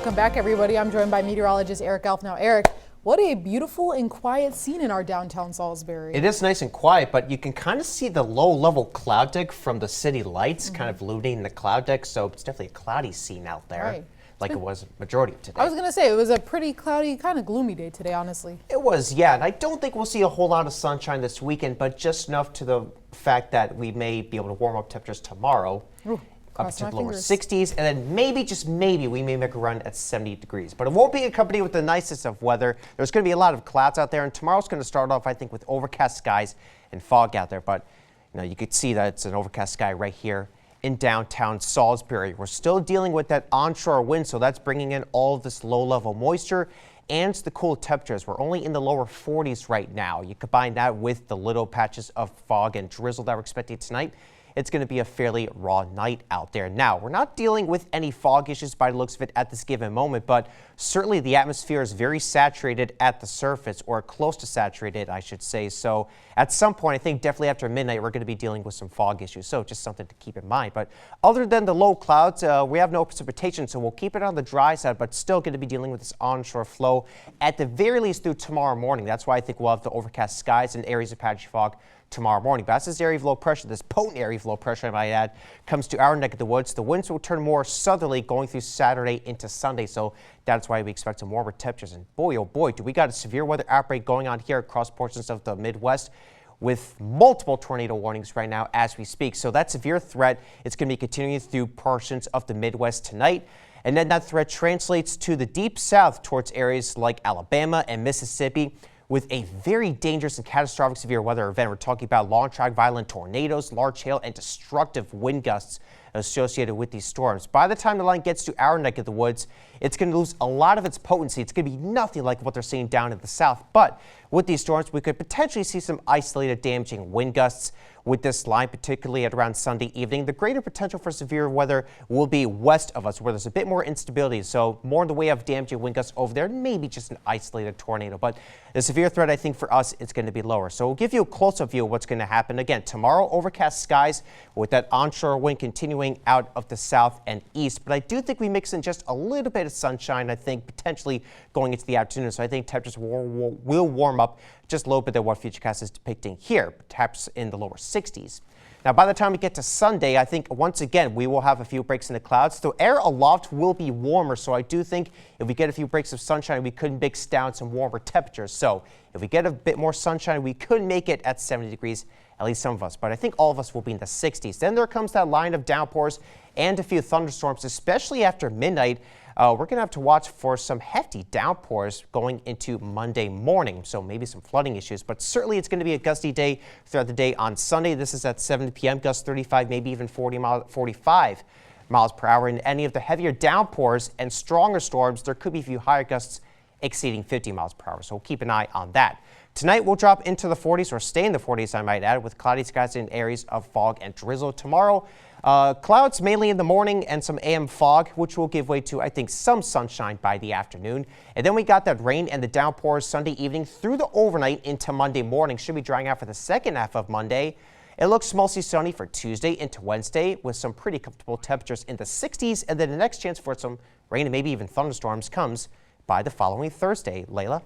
Welcome back, everybody. I'm joined by meteorologist Eric Elf. Now, Eric, what a beautiful and quiet scene in our downtown Salisbury. It is nice and quiet, but you can kind of see the low-level cloud deck from the city lights kind of illuminating the cloud deck, so it's definitely a cloudy scene out there, Right. like it was majority of today. I was going to say, it was a pretty cloudy, kind of gloomy day today, honestly. It was, yeah, and I don't think we'll see a whole lot of sunshine this weekend, but just enough to the fact that we may be able to warm up temperatures tomorrow. Ooh. Up Cross to my the lower fingers. 60s, and then maybe, just maybe, we may make a run at 70 degrees. But it won't be accompanied with the nicest of weather. There's going to be a lot of clouds out there, and tomorrow's going to start off, I think, with overcast skies and fog out there. But you could see that it's an overcast sky right here in downtown Salisbury. We're still dealing with that onshore wind, so that's bringing in all of this low-level moisture and the cool temperatures. We're only in the lower 40s right now. You combine that with the little patches of fog and drizzle that we're expecting tonight. It's going to be a fairly raw night out there. Now, we're not dealing with any fog issues by the looks of it at this given moment, but certainly the atmosphere is very saturated at the surface, or close to saturated, I should say. So at some point, I think definitely after midnight, we're going to be dealing with some fog issues. So just something to keep in mind. But other than the low clouds, we have no precipitation, so we'll keep it on the dry side, but still going to be dealing with this onshore flow at the very least through tomorrow morning. That's why I think we'll have the overcast skies and areas of patchy fog tomorrow morning. But as this area of low pressure, this potent area of low pressure, I might add, comes to our neck of the woods, the winds will turn more southerly going through Saturday into Sunday. So that's why we expect some warmer temperatures. And boy, oh boy, do we got a severe weather outbreak going on here across portions of the Midwest, with multiple tornado warnings right now as we speak. So that severe threat, it's going to be continuing through portions of the Midwest tonight. And then that threat translates to the deep south towards areas like Alabama and Mississippi, with a very dangerous and catastrophic severe weather event. We're talking about long-track violent tornadoes, large hail, and destructive wind gusts associated with these storms. By the time the line gets to our neck of the woods, it's going to lose a lot of its potency. It's going to be nothing like what they're seeing down in the south. But with these storms, we could potentially see some isolated damaging wind gusts with this line, particularly at around Sunday evening. The greater potential for severe weather will be west of us, where there's a bit more instability. So more in the way of damaging wind gusts over there, maybe just an isolated tornado. But the severe threat, I think, for us, it's going to be lower. So we'll give you a close-up view of what's going to happen. Again, tomorrow, overcast skies with that onshore wind continuing out of the south and east. But I do think we mix in just a little bit of sunshine, I think, potentially going into the afternoon. So I think temperatures will warm up just a little bit than what Futurecast is depicting here, perhaps in the lower 60s. Now, by the time we get to Sunday, I think once again we will have a few breaks in the clouds. The air aloft will be warmer, so I do think if we get a few breaks of sunshine, we could mix down some warmer temperatures. So if we get a bit more sunshine, we could make it at 70 degrees, at least some of us, but I think all of us will be in the 60s. Then there comes that line of downpours and a few thunderstorms, especially after midnight. We're going to have to watch for some hefty downpours going into Monday morning, so maybe some flooding issues, but certainly it's going to be a gusty day throughout the day on Sunday. This is at 7 p.m., gusts 35, maybe even 45 miles per hour. In any of the heavier downpours and stronger storms, there could be a few higher gusts exceeding 50 miles per hour, so we'll keep an eye on that. Tonight, we'll drop into the 40s, or stay in the 40s, I might add, with cloudy skies in areas of fog and drizzle. Tomorrow, clouds mainly in the morning and some AM fog, which will give way to, I think, some sunshine by the afternoon. And then we got that rain and the downpours Sunday evening through the overnight into Monday morning. Should be drying out for the second half of Monday. It looks mostly sunny for Tuesday into Wednesday, with some pretty comfortable temperatures in the 60s. And then the next chance for some rain and maybe even thunderstorms comes by the following Thursday. Layla?